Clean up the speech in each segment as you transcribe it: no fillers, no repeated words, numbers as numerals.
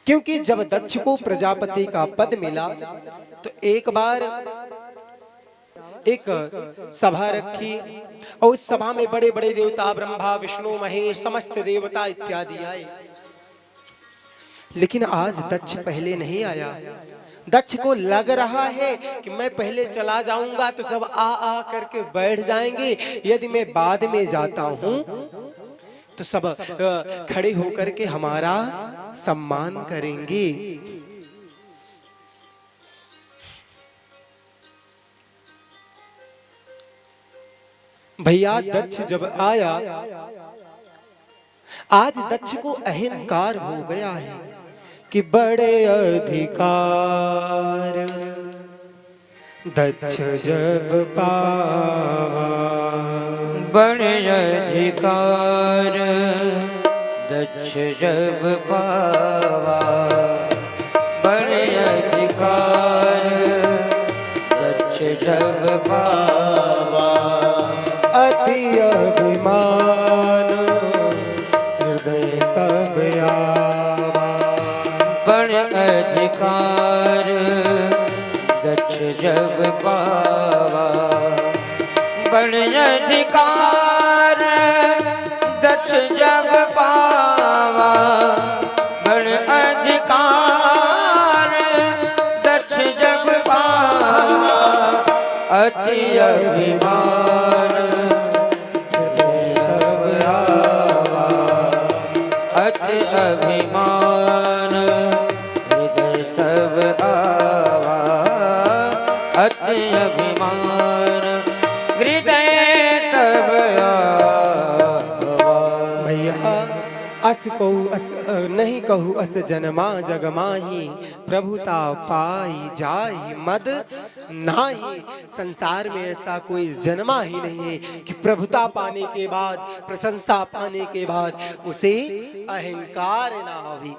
क्योंकि जब दक्ष को प्रजापति का पद मिला तो एक बार एक सभा रखी और उस सभा में बड़े बड़े देवता ब्रह्मा विष्णु महेश समस्त देवता इत्यादि आए। लेकिन आज दक्ष पहले नहीं आया। दक्ष को लग रहा है कि मैं पहले चला जाऊंगा तो सब आ करके बैठ जाएंगे, यदि मैं बाद में जाता हूं तो सब खड़े होकर के हमारा सम्मान करेंगे। भैया दक्ष जब आया, आज दक्ष को अहंकार हो गया है कि बड़े अधिकार दक्ष जब पावा, बड़े अधिकार दक्ष जब पावा, बड़े अधिकार दक्ष जब पावा, अति अभिमान हृदय तब आवा, बड़े अधिकार दक्ष जब पावा, बड़े अधिकार दक्ष जब पावा, बड़े अधिकार दक्ष जब पावा, अति अभिमान हृदय तब आवा, अति अभिमान हृदय तब आवा, अति अभिमान हृदय तब आवा। भैया अस कहू अस नहीं कहू अस जनमा जगमाही, प्रभुता पाई जाहि मद नाही। संसार में ऐसा कोई जन्मा ही नहीं है कि प्रभुता पाने के बाद, प्रशंसा पाने के बाद उसे अहंकार ना आवे।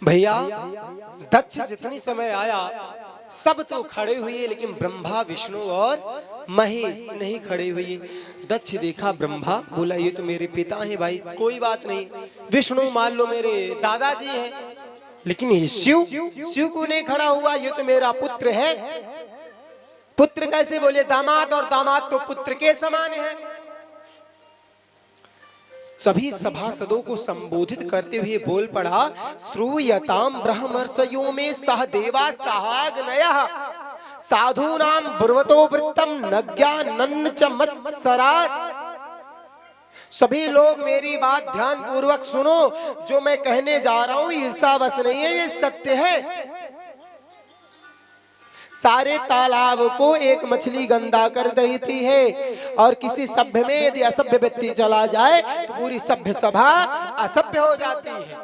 भैया दक्ष जितनी समय आया सब तो खड़े हुए, लेकिन ब्रह्मा विष्णु और महेश नहीं खड़े हुए। दक्ष देखा ब्रह्मा, बोला ये तो मेरे पिता हैं भाई, कोई बात नहीं। विष्णु मान लो मेरे दादाजी हैं, लेकिन ये शिव को नहीं खड़ा हुआ, ये तो मेरा पुत्र है। पुत्र कैसे बोले, दामाद, और दामाद तो पुत्र के समान है। सभी सभासदों को संबोधित करते हुए बोल पड़ा, श्रूयताम ब्रह्मर्षयो में सह देवा सहाग्नयः, साधूनाम ब्रुवतो वृत्तम नज्ञानन्न च मत्सरात्। सभी लोग मेरी बात ध्यान पूर्वक सुनो, जो मैं कहने जा रहा हूं ईर्षावश नहीं है, ये सत्य है। सारे तालाब को एक मछली गंदा कर देती है, और किसी सभ्य में यदि असभ्य व्यक्ति चला जाए तो पूरी सभ्य सभा असभ्य हो जाती है।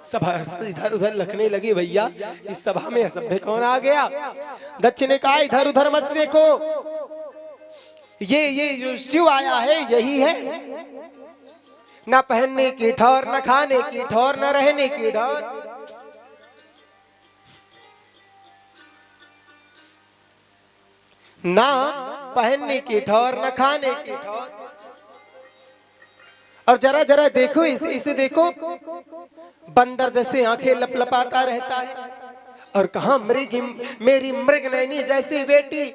सभा इधर उधर लखने लगी, भैया इस सभा में असभ्य कौन आ गया। दक्ष ने कहा इधर उधर मत देखो, ये जो शिव आया है यही है, न पहनने की ठौर, न खाने की ठौर, न रहने की ठौर। ना पहनने की ठौर, न खाने की ठौर। और जरा जरा देखो इसे देखो, बंदर जैसे आंखें लपलपाता रहता है, और कहा मेरी मृगनयनी जैसी बेटी।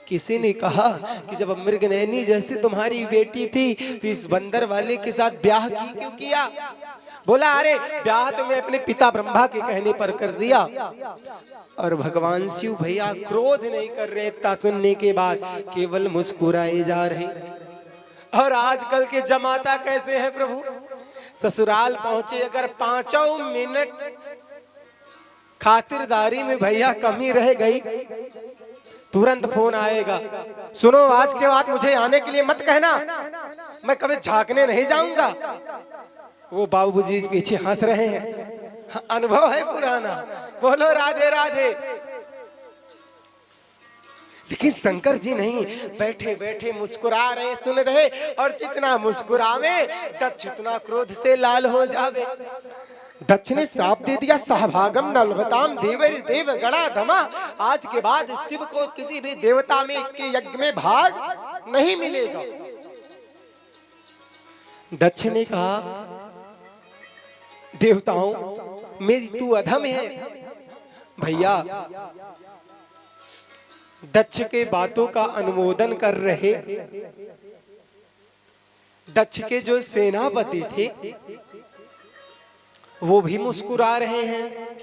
किसी ने कहा कि जब मृगनयनी जैसी तुम्हारी बेटी थी तो इस बंदर वाले के साथ ब्याह क्यों किया। बोला अरे ब्याह तो मैं अपने पिता ब्रह्मा के कहने पर कर दिया। और भगवान शिव भैया क्रोध नहीं कर रहे, इतना सुनने के बाद केवल मुस्कुराए जा रहे। और आजकल के जमाता कैसे हैं प्रभु, ससुराल पहुंचे अगर 5 मिनट खातिरदारी में भैया कमी रह गई, तुरंत फोन आएगा, सुनो आज के बाद मुझे आने के लिए मत कहना, मैं कभी झांकने नहीं जाऊंगा। वो बाबूजी पीछे हंस रहे हैं, अनुभव है पुराना, बोलो राधे राधे। लेकिन शंकर जी नहीं, बैठे बैठे मुस्कुरा रहे, सुन रहे, और जितना मुस्कुरावे दक्ष उतना क्रोध से लाल हो जावे। दक्ष ने श्राप दे दिया, सहभागम नलभताम देवर देव गणा धमा, आज के बाद शिव को किसी भी देवता में के यज्ञ में भाग नहीं मिलेगा। दक्ष ने कहा, देवताओं मेरी तू अधम है। भैया दक्ष के बातों का अनुमोदन कर रहे दक्ष के जो सेनापति थे वो भी मुस्कुरा रहे हैं।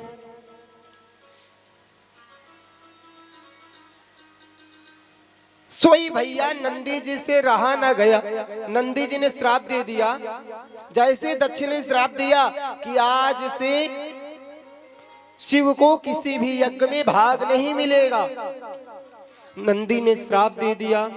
सोई भैया नंदी जी से रहा ना गया। नंदी जी ने श्राप दे दिया, जैसे दक्ष ने श्राप दिया कि आज से शिव को किसी भी यज्ञ में भाग नहीं मिलेगा। नंदी ने श्राप दे दिया।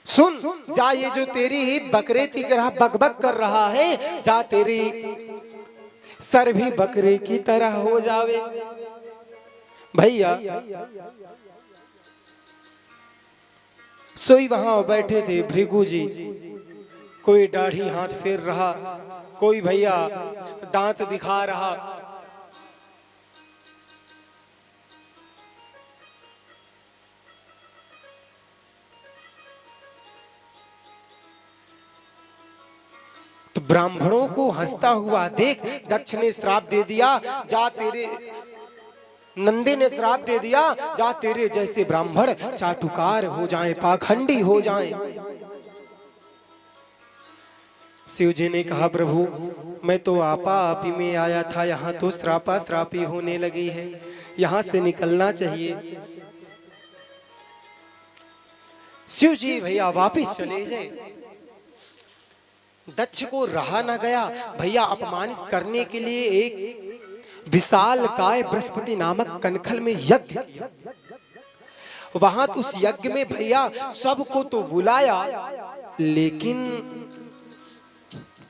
सुन जा, ये जो तेरी बकरे की तरह बकबक कर रहा है, जा तेरी सर भी बकरे की तरह हो जावे। भैया सोई वहां बैठे थे भृगु जी, कोई दाढ़ी हाथ फेर रहा, कोई भैया दांत दिखा रहा। तो ब्राह्मणों को हंसता हुआ देख दक्ष ने श्राप दे दिया, जा तेरे नंदी ने श्राप दे दिया, जा तेरे जैसे ब्राह्मण चाटुकार हो जाएं, पाखंडी हो जाएं। शिव जी ने कहा, प्रभु मैं तो आपा आपी में आया था, यहाँ तो श्रापा श्रापी होने लगी है, यहाँ से निकलना चाहिए। शिव जी भैया वापिस चले जाए। दक्ष को रहा न गया, भैया अपमानित करने के लिए एक विशाल काय बृहस्पति नामक कनखल में यज्ञ, वहां उस यज्ञ में भैया सबको तो बुलाया, लेकिन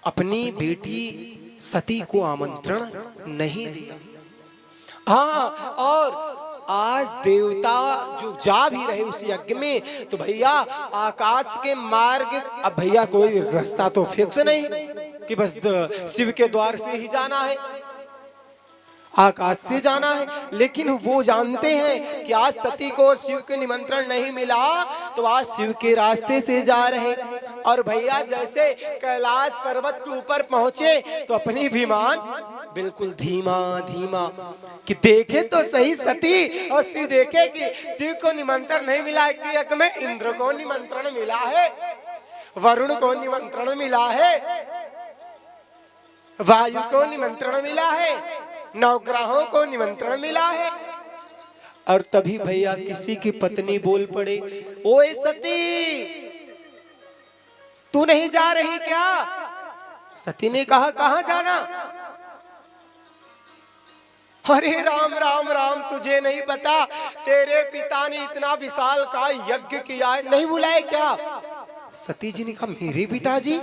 अपनी बेटी सती को आमंत्रण नहीं दिया। हाँ, और आज देवता जो जा भी रहे उस यज्ञ में, तो भैया आकाश के मार्ग, अब भैया कोई रास्ता तो फिक्स नहीं कि बस शिव के द्वार से ही जाना है, आकाश से जाना है, लेकिन वो जानते हैं कि आज सती को और शिव के निमंत्रण नहीं मिला, तो आज शिव के रास्ते से जा रहे। और भैया जैसे कैलाश पर्वत के ऊपर पहुंचे तो अपनी विमान बिल्कुल धीमा धीमा कि देखे तो सही सती, और शिव देखे कि शिव को निमंत्रण नहीं मिला कि यज्ञ में इंद्र को निमंत्रण मिला है, वरुण को निमंत्रण मिला है, वायु को निमंत्रण मिला है, नवग्रहों को निमंत्रण मिला है। और तभी भैया किसी की पत्नी बोल पड़े, ओए सती तू नहीं जा रही क्या? सती ने कहा, कहां जाना? अरे राम राम राम, तुझे नहीं पता तेरे पिता ने इतना विशाल का यज्ञ किया है, नहीं बुलाए क्या? सती जी ने कहा, मेरे पिताजी?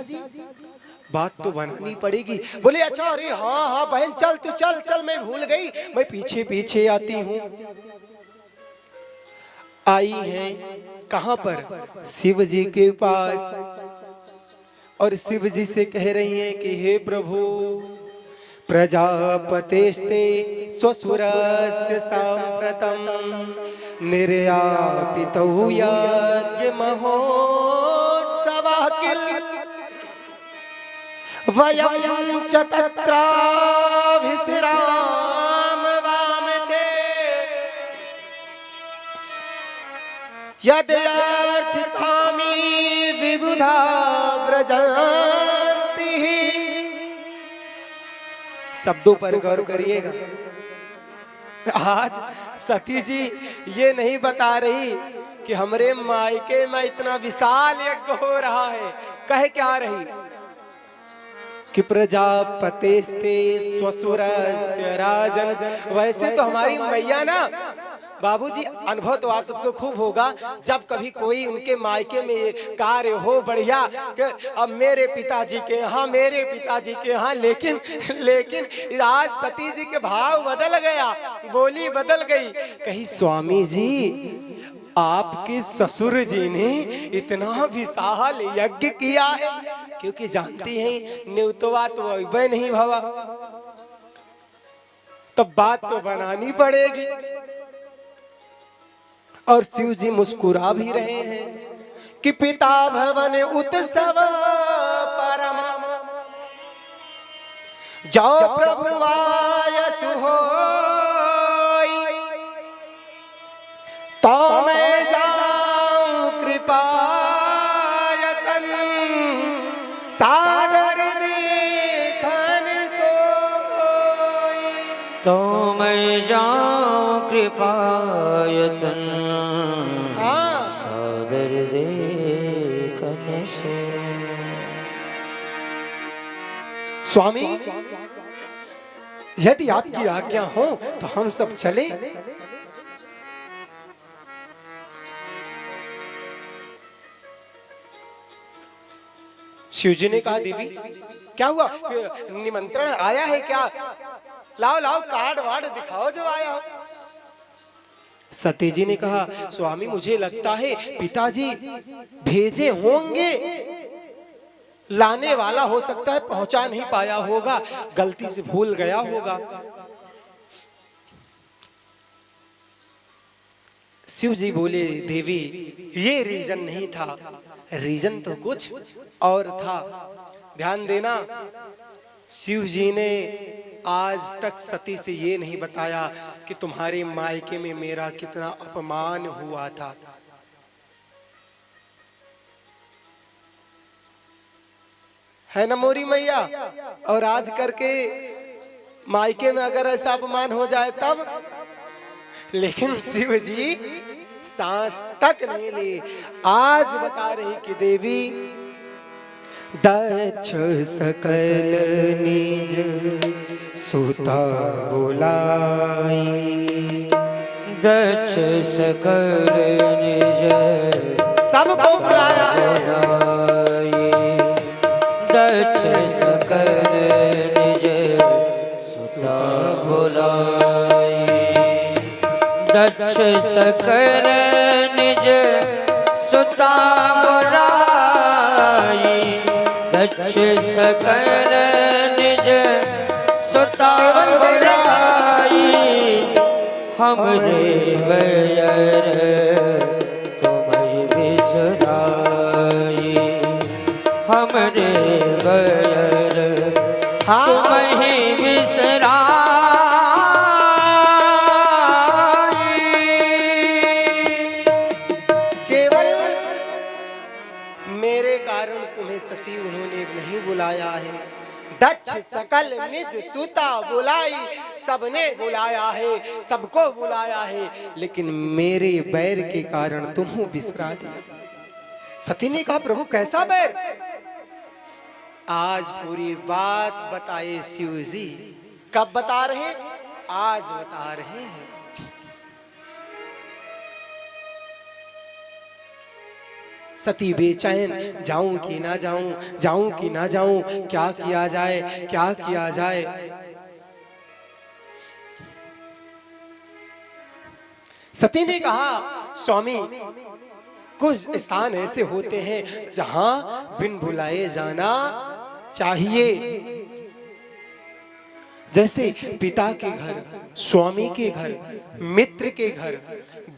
बात तो बनानी पड़ेगी। बोले अच्छा, अरे हाँ हाँ बहन चल, तू चल चल, मैं भूल गई, मैं पीछे पीछे आती हूँ। आई है कहां पर? शिव जी के पास, और शिव जी से कह रही हैं कि हे प्रभु, प्रजापतेस्ते स्वसुरस्य साम्प्रतं निर्यापितौ यज्ञ महोत्सवः किल वयं च तत्राभिसराम वामते यदयार्थितामि विबुधा व्रजन्ति। शब्दों पर गौर करिएगा। आज सती जी ये नहीं बता रही कि हमरे मायके में इतना विशाल यज्ञ हो रहा है, कह क्या रही कि प्रजापतेस्ते स्वसुरस्य राजन। वैसे तो हमारी मैया ना बाबूजी, अनुभव तो आप सबको खूब होगा, जब कभी कोई उनके मायके में कार्य हो बढ़िया कि अब मेरे पिताजी के यहाँ, मेरे पिताजी के यहाँ, लेकिन आज सती जी के भाव बदल गया, बोली बदल गई, कही स्वामी जी आपके ससुर जी ने इतना विशाल यज्ञ किया है, क्योंकि जानती हैं न्यूतवा तो वह नहीं भवा, तो बात तो बनानी पड़ेगी। और शिव जी मुस्कुरा भी रहे हैं कि पिता भवन उत्सव परम जाओ प्रभु वायसु होई, तो मैं जाऊं कृपायतन सादर देखन सोई। तो मैं जाऊं कृपायतन सादर देखन सोई। स्वामी, यदि आपकी आज्ञा हो तो हम सब चले। शिव जी ने कहा देवी क्या हुआ, निमंत्रण आया है क्या? लाओ लाओ कार्ड वार्ड दिखाओ जो आया हो। सती जी ने कहा स्वामी मुझे लगता है पिताजी भेजे होंगे, लाने वाला हो सकता है पहुंचा नहीं पाया होगा, गलती से भूल गया होगा। शिव जी बोले देवी ये रीजन नहीं था, रीजन तो कुछ और था। ध्यान देना, शिव जी ने आज तक सती से ये नहीं बताया कि तुम्हारे मायके में मेरा कितना अपमान हुआ था। है ना मोरी मैया? और आज करके मायके में अगर ऐसा अपमान हो जाए तब। लेकिन शिव जी सांस तक नहीं ली। आज बता रही कि देवी दक्ष सकल निज सुता बुलाई, दक्ष सकल निज सबको बुलाया, दक्ष सकल निज सुता बुलाई, दक्ष सकल निज सुता बुलाई, दक्ष सकल निज सुता बुलाई। हमरे बैर तुम्हें बिसराई, हमरे बैर तुम्हें बिसराई। केवल मेरे कारण तुम्हें सती उन्होंने नहीं बुलाया है। दक्ष सकल निज सुता बुलाई, सबने बुलाया है, सबको बुलाया है, लेकिन मेरे बैर के कारण तुम बिसरा दिया। सती ने कहा प्रभु कैसा बैर? आज पूरी बात बताए शिव जी। कब बता रहे? आज बता रहे हैं। सती बेचैन, जाऊं कि ना जाऊं, जाऊं कि ना जाऊं, क्या किया जाए, क्या किया जाए। सती ने कहा स्वामी कुछ स्थान ऐसे होते हैं जहां बिन बुलाए जाना चाहिए, जैसे पिता के घर, स्वामी के घर, मित्र के घर,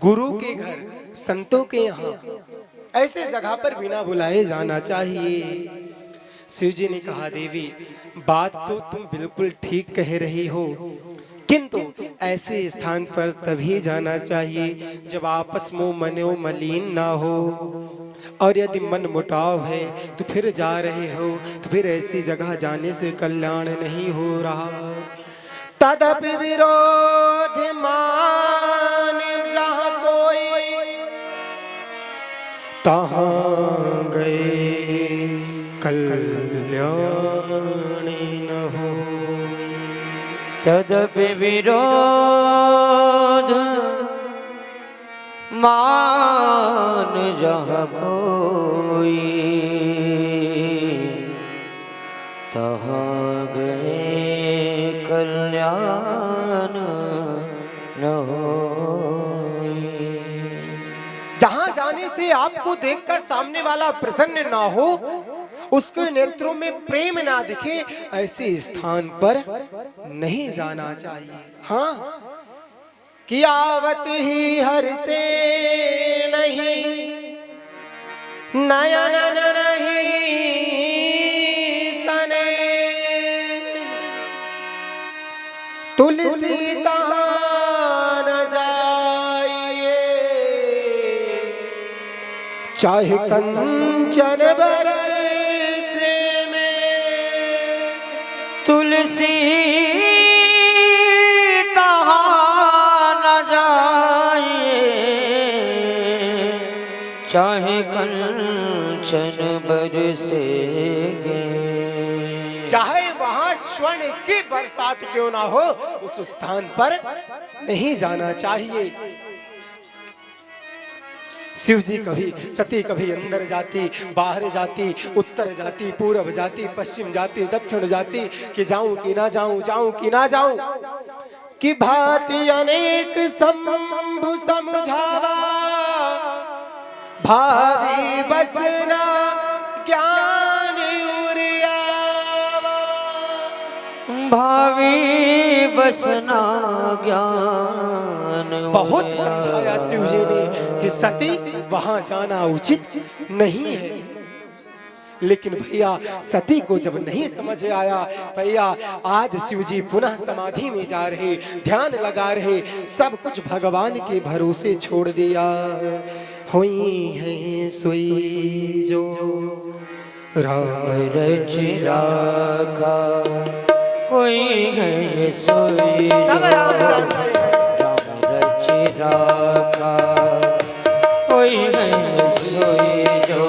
गुरु के घर, संतों के यहाँ, ऐसे जगह पर बिना बुलाए जाना चाहिए। शिव जी ने कहा देवी बात तो तुम बिल्कुल ठीक कह रही हो, किंतु ऐसे स्थान पर तभी जाना चाहिए जब आपस में मनो मलिन ना हो, और यदि मन मुटाव है तो फिर जा रहे हो तो फिर ऐसी जगह जाने से कल्याण नहीं हो रहा। तदपि विरोध मान जहाँ कोई, तहाँ गए कल्याणी न हो। तदपि विरोध मान जहाँ कोई, तहाँ गए कल्याण न होई। सामने वाला प्रसन्न ना हो, उसके नेत्रों में प्रेम ना दिखे, ऐसे स्थान पर नहीं जाना चाहिए। हाँ, कि आवत ही हर से नहीं, नयन नहीं सने, तुलसी तान जाइए, चाहे कंचन बरसे में। तुलसी तहाँ न जाइए, चाहे कंचन बरसेगे। चाहे वहां स्वर्ण की बरसात क्यों ना हो, उस स्थान पर नहीं जाना चाहिए। शिव जी कभी सती कभी अंदर जाती, बाहर जाती, उत्तर जाती, पूर्व जाती, पश्चिम जाती, दक्षिण जाती, कि जाऊं कि ना जाऊं, जाऊं कि ना जाऊं, कि भांति अनेक शंभु समझावा, भावी बसना ज्ञान उरियावा। भावी बसना ज्ञान। बहुत समझाया शिव जी ने कि सती वहां जाना उचित नहीं है, लेकिन भैया सती को जब नहीं समझ आया, भैया आज शिव जी पुनः समाधि में जा रहे, ध्यान लगा रहे, सब कुछ भगवान के भरोसे छोड़ दिया। हुई है सोई जो राम रचिरागा, हुई है सोई सब राम जानते हैं। राम रचिरागा, हुई है सोई जो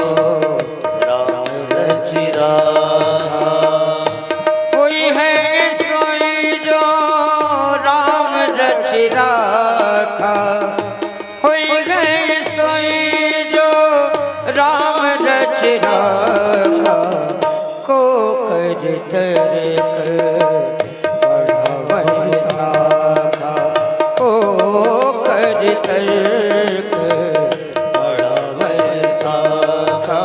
राम रचिरागा, हुई है सोई जो राम रचिरागा, हुई है सोई जो राम रचिरागा, को कर तरक बढ़ावै साखा, को कर तरक बढ़ावै साखा,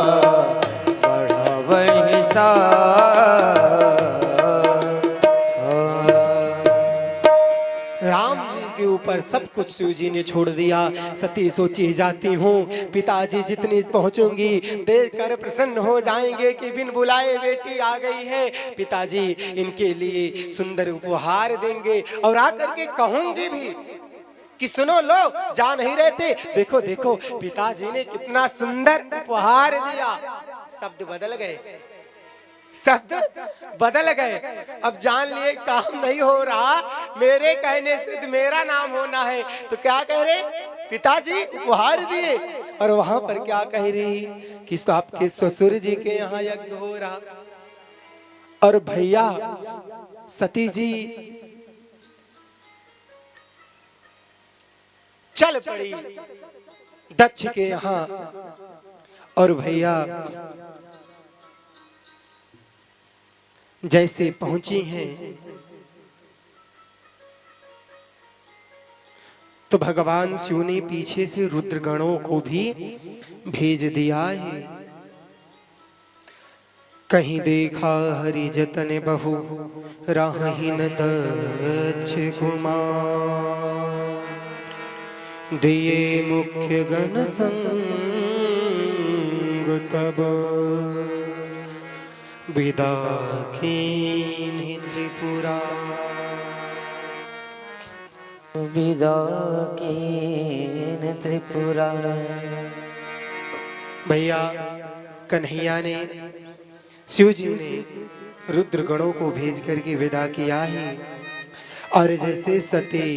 बढ़ावै साखा। राम जी के ऊपर सब कुछ शिव जी ने छोड़ दिया। सती सोची जाती हूँ, पिताजी जितनी पहुँचूंगी देख कर प्रसन्न हो जाएंगे कि बिन बुलाए बेटी आ गई है, पिताजी इनके लिए सुंदर उपहार देंगे, और आकर के कहूंगी भी कि सुनो लो, जा नहीं रहते, देखो देखो पिताजी ने कितना सुंदर उपहार दिया। शब्द बदल गए, शब्द बदल गए। अब जान लिए काम नहीं हो रहा, मेरे कहने से मेरा नाम होना है, तो क्या कह रहे, पिताजी उपहार दिए, और वहां पर क्या कह रही कि आपके ससुर जी के यहाँ यज्ञ हो रहा। और भैया सती जी चल पड़ी दक्ष के यहाँ, और भैया जैसे पहुंची हैं तो भगवान शिव ने पीछे से रुद्रगणों को भी भेज दिया है। कहीं देखा हरि जतन बहु राहीन दक्ष कुमार, दिए मुख्य गण संग तब विदा कीन्हि त्रिपुरा। विदा कीन्हि त्रिपुरा। भैया कन्हैया ने, शिव जी ने रुद्र गणों को भेज करके विदा किया है। और जैसे सती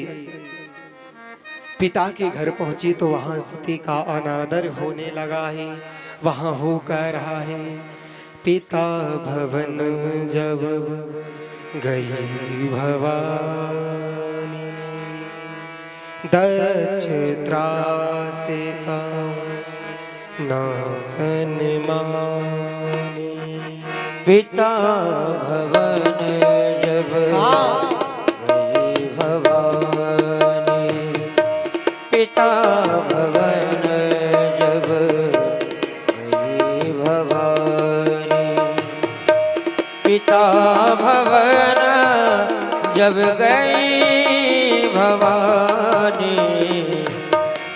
पिता के घर पहुंची तो वहां सती का अनादर होने लगा है। वहां हो कह रहा है, पिता भवन जब गई भवानी, दक्ष त्रासे का नासन मानी। पिता भवन जब गई भवानी, पिता भवन जब भवन जब गई भवानी,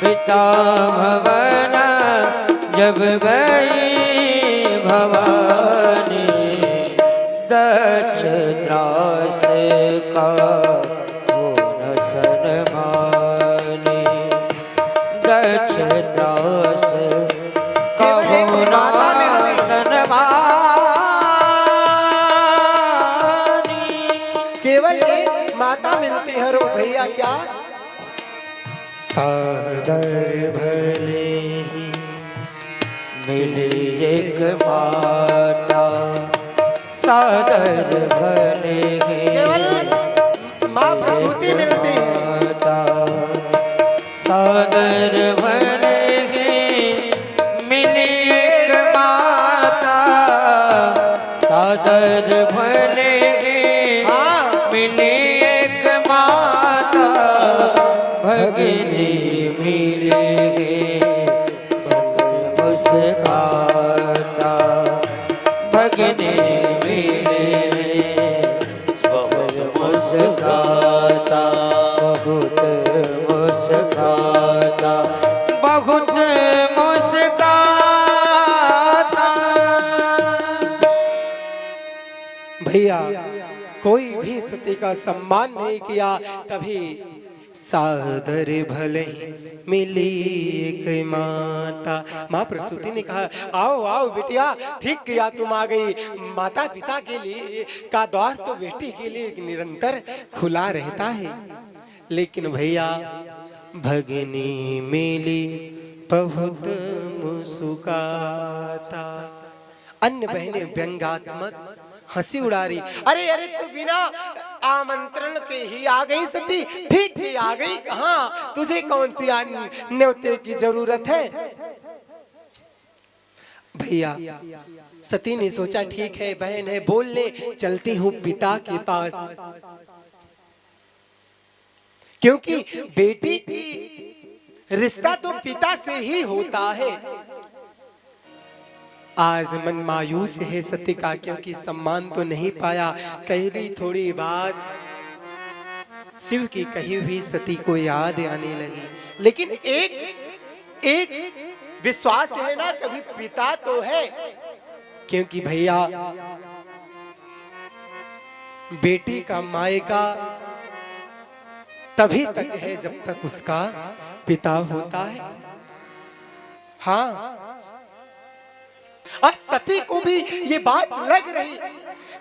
पिता भवन जब गई भवानी, दक्ष त्रास का हो न सनमानी, दक्ष त्रास का हो न केवल एक माता मिलती है रो भैया क्या? सादर भले ही मिली एक माता, सादर भले ही केवल माँ प्रसूति मिलती है। सादर भले ही मिली एक माता, सादर भले मिली एक माता, भगिनी मिली सकल मुस्काता, भगिनी मिली सकल मुस्काता, बहुत मुस्काता, बहुत मुस्काता। भैया कोई भी सती का सम्मान नहीं किया, तभी सादर भले मिली एक माता। माँ प्रसूति ने कहा आओ आओ बिटिया, ठीक किया तुम आ गई। माता पिता के लिए का द्वार तो बेटी के लिए निरंतर खुला रहता है। लेकिन भैया भगिनी मिली बहुत मुस्कुराता। अन्य बहनें व्यंग्यात्मक हंसी उड़ा रही, अरे अरे तू बिना आमंत्रण के ही आ गई सती, ठीक ही आ गई, कहाँ तुझे कौन सी न्योते की जरूरत है। भैया सती ने सोचा ठीक है बहन है, बोल ले, चलती हूँ पिता के पास, क्योंकि बेटी की रिश्ता तो पिता से ही होता है। आज मन मायूस है सती का, क्योंकि सम्मान तो नहीं पाया। कही थोड़ी बात शिव की कही हुई सती को याद आने लगी। लेकिन एक विश्वास है ना, कभी पिता तो है, क्योंकि भैया बेटी का मायका तभी तक है जब तक उसका पिता होता है। हाँ, और सती को भी ये बात लग रही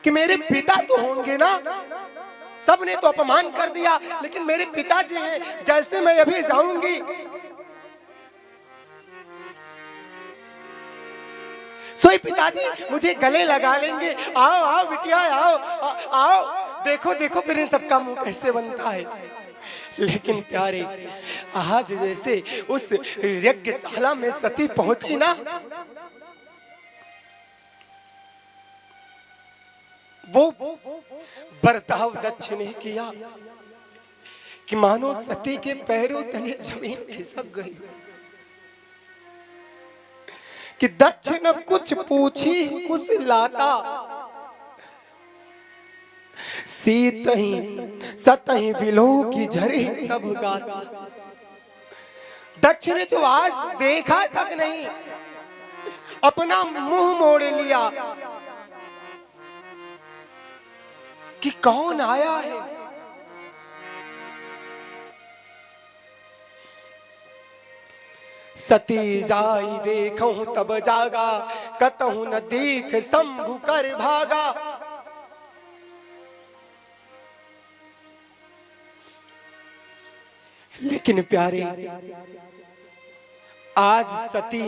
कि मेरे पिता तो होंगे ना, सबने तो अपमान कर दिया, लेकिन मेरे पिताजी हैं, जैसे मैं अभी जाऊंगी सोई पिताजी मुझे गले लगा लेंगे, आओ आओ बिटिया आओ आओ, देखो देखो फिर इन सबका मुंह कैसे बनता है। लेकिन प्यारे आज जैसे उस यज्ञशाला में सती पहुंची ना, वो बर्ताव दक्ष ने किया कि मानो सती के पैरों तले जमीन खिसक गई। कि दक्ष न कुछ पूछी कुछ लाता, सीत ही सतही बिलो की झरी सब गाता। दक्ष ने तो आज देखा तक नहीं, अपना मुंह मोड़ लिया कि कौन आया है। सती जाई देखूं तब जागा, कतहु न देख शंभु कर भागा। लेकिन प्यारे आज सती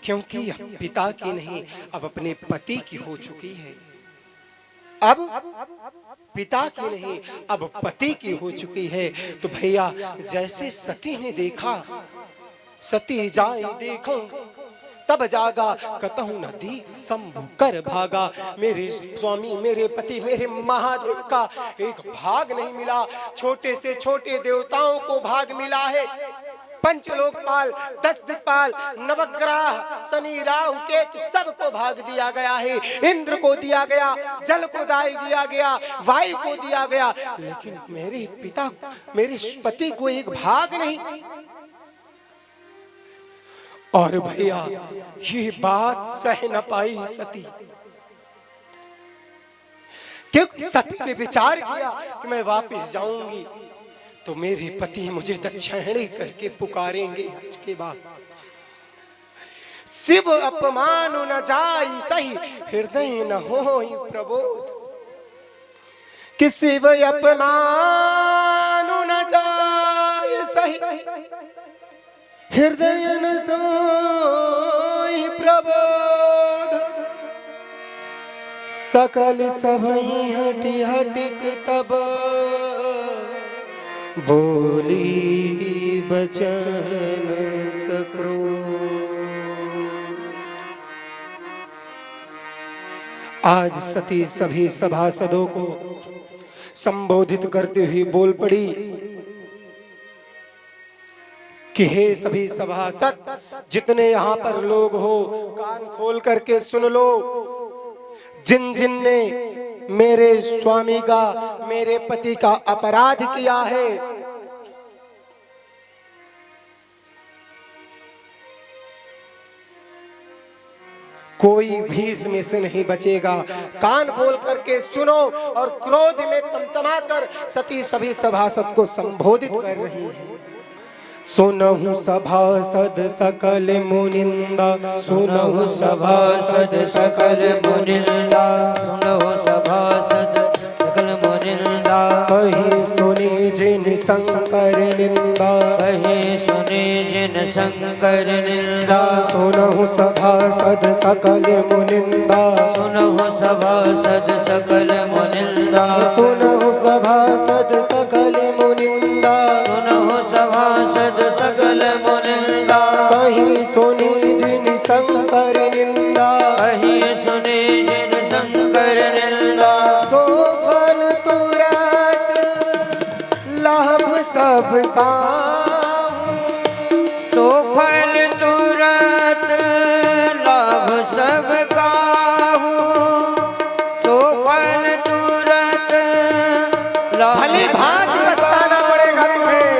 क्योंकि पिता की नहीं अब अपने पति की हो चुकी है, अब पिता की नहीं अब पति की हो चुकी है। तो भैया जैसे सती ने देखा, सती जाए देखो तब जागा, कतहु न देख शंभु कर भागा। मेरे स्वामी मेरे पति मेरे महादेव का एक भाग नहीं मिला, छोटे से छोटे देवताओं को भाग मिला है, पंचलोकपाल, 10 दिक्पाल, नवग्रह, शनि, राहु, केतु सबको भाग दिया गया है। इंद्र को दिया गया, जल को दिया गया, वायु को दिया गया, लेकिन मेरे पिता को, मेरे पति को एक भाग नहीं। और भैया ये बात सह न पाई सती, क्योंकि सती ने विचार किया कि मैं वापस जाऊंगी तो मेरे पति मुझे दक्षिणी करके पुकारेंगे। आज के बाद शिव अपमान न जाई सही, हृदय न होई प्रबोध। कि शिव अपमान न जाई सही, हृदय न सोई प्रबोध। सकल सभई हटि हटिक तब, बोली बचन सक्रोध। आज सती सभी सभासदों को संबोधित करते हुए बोल पड़ी कि हे सभी सभासद, जितने यहाँ पर लोग हो कान खोल करके सुन लो। जिन जिन ने मेरे स्वामी का, मेरे पति का अपराध किया है, कोई भी इसमें से नहीं बचेगा। कान खोल करके सुनो। और क्रोध में तमतमाकर सती सभी सभासद को संबोधित कर रही है। सुनहु सभासद सकल मुनिंदा, सुनहु सभासद सकल मुनिंदा, सुनहु सभासद सकल मुनिंदा। कहीं सुनी जिन शंकर निंदा, कहीं सुनी जिन शंकर निंदा। सुनहु सभासद सकल मुनिंदा, सुनहु सभासद सकल मुनिंदा। सुनहु सभासद सकल मुनिंदा, सुनहु सभासद सकल मुनिंदा। कहीं सुनी जिन शंकर निंदा, कहीं सुनी जिन शंकर निंदा। सो फल तुरंत लाभ सबका, सो फल तुरंत लाभ सबका हूँ। सो फल तुरंत लाभ भली भांति पछताना पड़ेगा तुम्हें।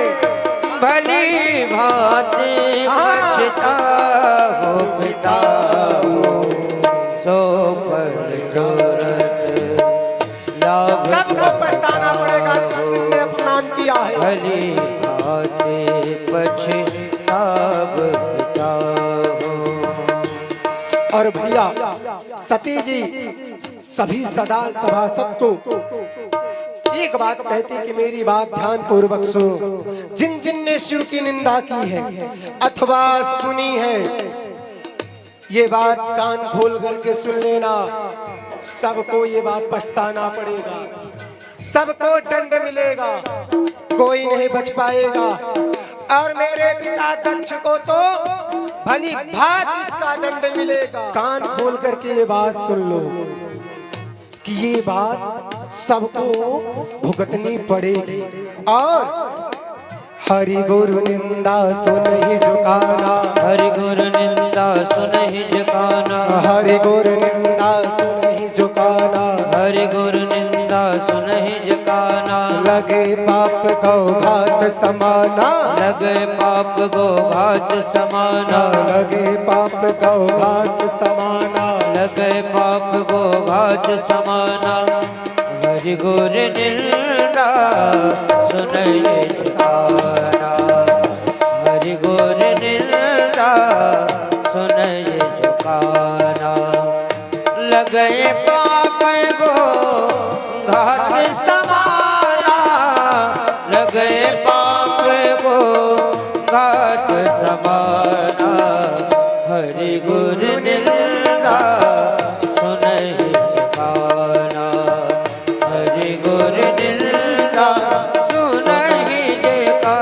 भली भांति पछताओ पिता हो। सो फल तुरंत लाभ सबको पछताना पड़ेगा जिसने अपमान किया है। भली भांति पछताओ पिता हो। और भैया सती जी सभी सदा सभासद को एक बात कहती कि मेरी बात ध्यान पूर्वक सुनो। जिन जिन ने शिव की निंदा की है अथवा सुनी है, ये बात कान खोल करके सुन लेना। सबको ये बात पछताना पड़ेगा, सबको दंड मिलेगा, कोई नहीं बच पाएगा। और मेरे पिता दक्ष को तो भली भांति इसका दंड मिलेगा। कान खोल करके ये बात सुन लो कि ये बात सबको भुगतनी पड़ेगी। और हरि गुरु निंदा सुनहि झुकाना, हरि गुरु निंदा सुनहि झुकाना। हरि गुरु निंदा सुनहि झुकाना, हरि गुरु निंदा सुनहि झुकाना। लगे पाप गौ घात समाना, लगे पाप गो घात समाना। लगे पाप गौ घात समाना, लगे पाप गो घात समाना। हरि गुरु निंदा सुनहि झुकाना। हरि गुरु निंदा सुनहि झुकाना। लगे पाप गो घात समाना। लगे पाप गो घाट समाना। हरि गुरु निंदा सुनहि झुकाना। हरि गुरु निंदा सुनहि झुकाना।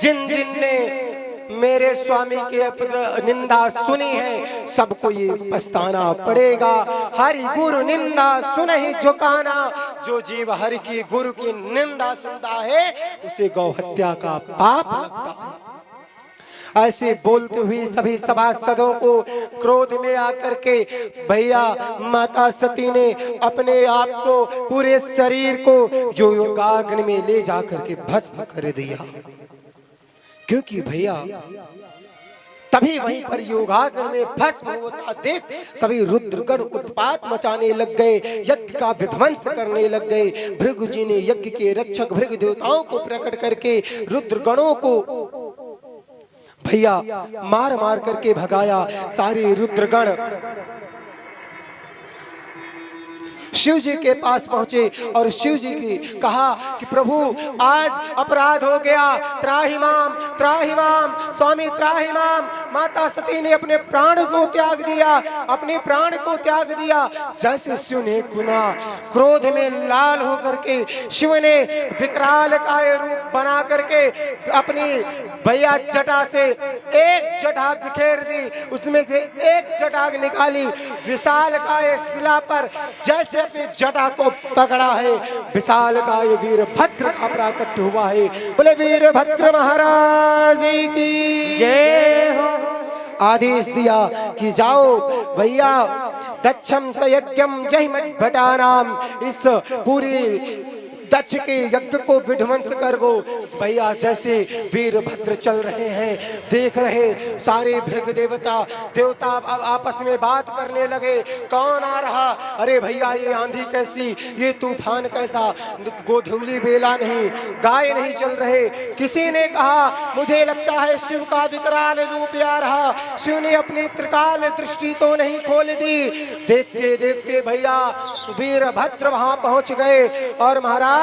जिन जिन ने मेरे स्वामी के निंदा सुनी है सबको ये पछताना पड़ेगा। हरि गुरु निंदा सुन ही झुकाना, जो जीव हरि की गुरु की निंदा सुनता है उसे गौ हत्या का पाप लगता है। ऐसे बोलते हुए सभी सभासदों को क्रोध में आकर के भैया माता सती ने अपने आप को पूरे शरीर को योगाग्नि में ले जाकर के भस्म कर दिया। क्योंकि भैया तभी वहीं पर योगाग्नि में भस्म होता देख सभी रुद्रगण उत्पात मचाने लग गए, यज्ञ का विध्वंस करने लग गए। भृगु जी ने यज्ञ के रक्षक भृगु देवताओं को प्रकट करके रुद्रगणों को भैया मार मार करके भगाया। सारे रुद्रगण शिव जी के पास पहुंचे और शिव जी की कहा कि प्रभु आज अपराध हो गया, त्राहिमाम स्वामी त्राहिमाम। माता सती ने अपने प्राण को त्याग दिया, अपने प्राण को त्याग दिया। जैसे शिव ने सुना क्रोध में लाल होकर के शिव ने विकराल काय रूप बना करके अपनी भैया जटा से एक जटा बिखेर दी, उसमें से एक जटा निकाली। विशाल काय शिला पर जैसे अपनी जटा को पकड़ा है, विशाल काय वीरभद्र का प्राकट्य हुआ है। बोले वीरभद्र महाराज की जय हो। आदेश दिया कि जाओ भैया दक्षम स यज्ञम जहिमत भटानाम, इस पूरी दक्ष के यज्ञ को विध्वंस कर गो। भैया जैसे वीरभद्र चल रहे हैं, देख रहे सारे भृग देवता आपस में बात करने लगे। कौन आ रहा? अरे भैया ये आंधी कैसी, ये तूफान कैसा, गोधूली बेला नहीं, गाय नहीं चल रहे। किसी ने कहा मुझे लगता है शिव का विकराल रूप आ रहा। शिव ने अपनी त्रिकाल दृष्टि तो नहीं खोल दी। देखते देखते भैया वीरभद्र वहां पहुंच गए और महाराज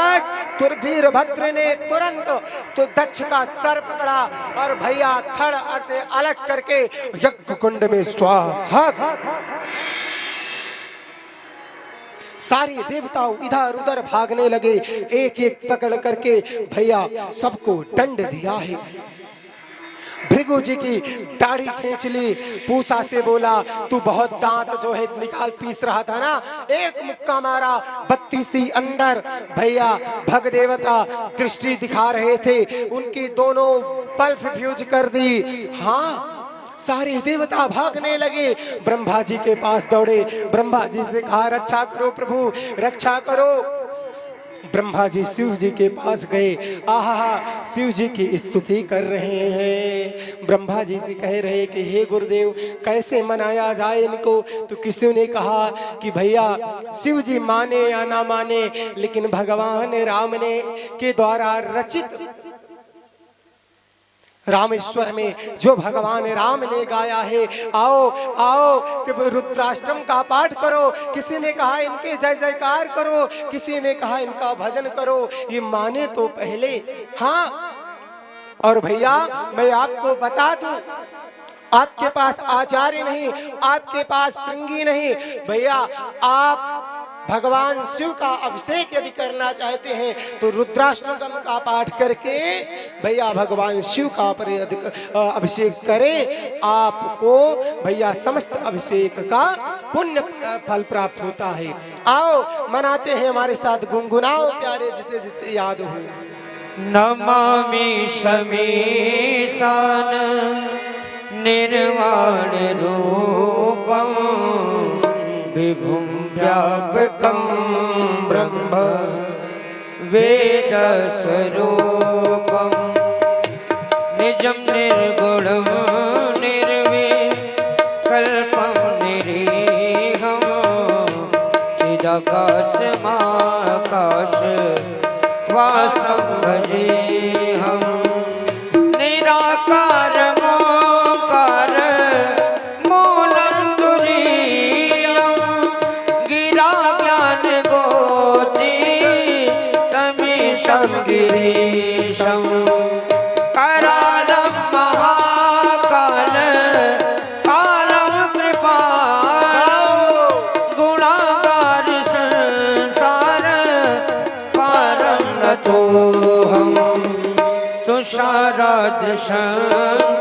वीरभद्र ने तुरंत तो दक्ष का सर पकड़ा और भैया थड़ से अलग करके यज्ञ कुंड में स्वाहा। सारे देवता इधर उधर भागने लगे, एक एक पकड़ करके भैया सबको दंड दिया है। भृगु जी की दाढ़ी खींच ली, पूछा से बोला तू बहुत दांत जो है निकाल पीस रहा था ना, एक मुक्का मारा 32 अंदर। भैया भग देवता दृष्टि दिखा रहे थे, उनकी दोनों पल्फ फ्यूज कर दी। हाँ सारे देवता भागने लगे, ब्रह्मा जी के पास दौड़े। ब्रह्मा जी से कहा रक्षा करो प्रभु, रक्षा करो। ब्रह्मा जी शिव जी के पास गए, आहा शिव जी की स्तुति कर रहे हैं। ब्रह्मा जी से कह रहे कि हे गुरुदेव कैसे मनाया जाए इनको? तो किसी ने कहा कि भैया शिव जी माने या ना माने, लेकिन भगवान राम ने के द्वारा रचित रामेश्वर में जो भगवान राम ने गाया है, आओ आओ कि रुद्राष्टम का पाठ करो। किसी ने कहा इनके जय जयकार करो, किसी ने कहा इनका भजन करो। ये माने तो पहले। हाँ और भैया मैं आपको बता दूं, आपके पास आचार्य नहीं, आपके पास श्रृंगी नहीं। भैया आप भगवान शिव का अभिषेक यदि करना चाहते हैं तो रुद्राष्टकम का पाठ करके भैया भगवान शिव का अभिषेक करें, आपको भैया समस्त अभिषेक का पुण्य फल प्राप्त होता है। आओ मनाते हैं हमारे साथ, गुनगुनाओ प्यारे जिसे जिसे याद हो। नमामि शमीशान निर्वाण रूपम विभुं व्यापकं ब्रह्म वेद स्वरूपं निजं निर्गुणं निर्विकल्पं निरीहं चिदाकाशमाकाश वासं भजेऽहं निराकार मोकार मूलं तुरीयं गिरा ज्ञान गोति तमीशं गिरीशं करालं महाकाल कालं कृपालं गुणागार संसार पारं नतोऽहं तुषारादृशं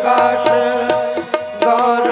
काश गौर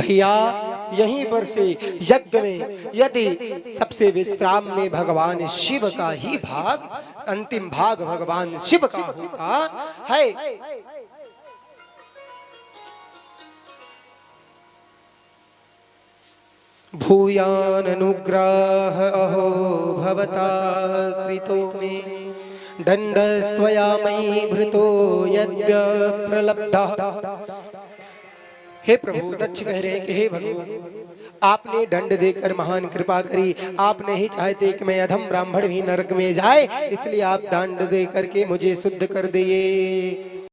भैया यहीं पर से यज्ञ में यदि सबसे विश्राम में भगवान शिव का ही भाग, अंतिम भाग भगवान शिव का होता है। भूयान अनुग्रह अहो भवता कृतो मे दंडस्त्वया मयि भृतो यज्ञ प्रलब्धा। हे प्रभु, दक्ष कह रहे हैं कि हे भगवान, आपने दंड देकर महान कृपा करी। आप नहीं चाहते कि मैं अधम ब्राह्मण भी नरक में जाए, इसलिए आप दंड दे करके मुझे शुद्ध कर दिए।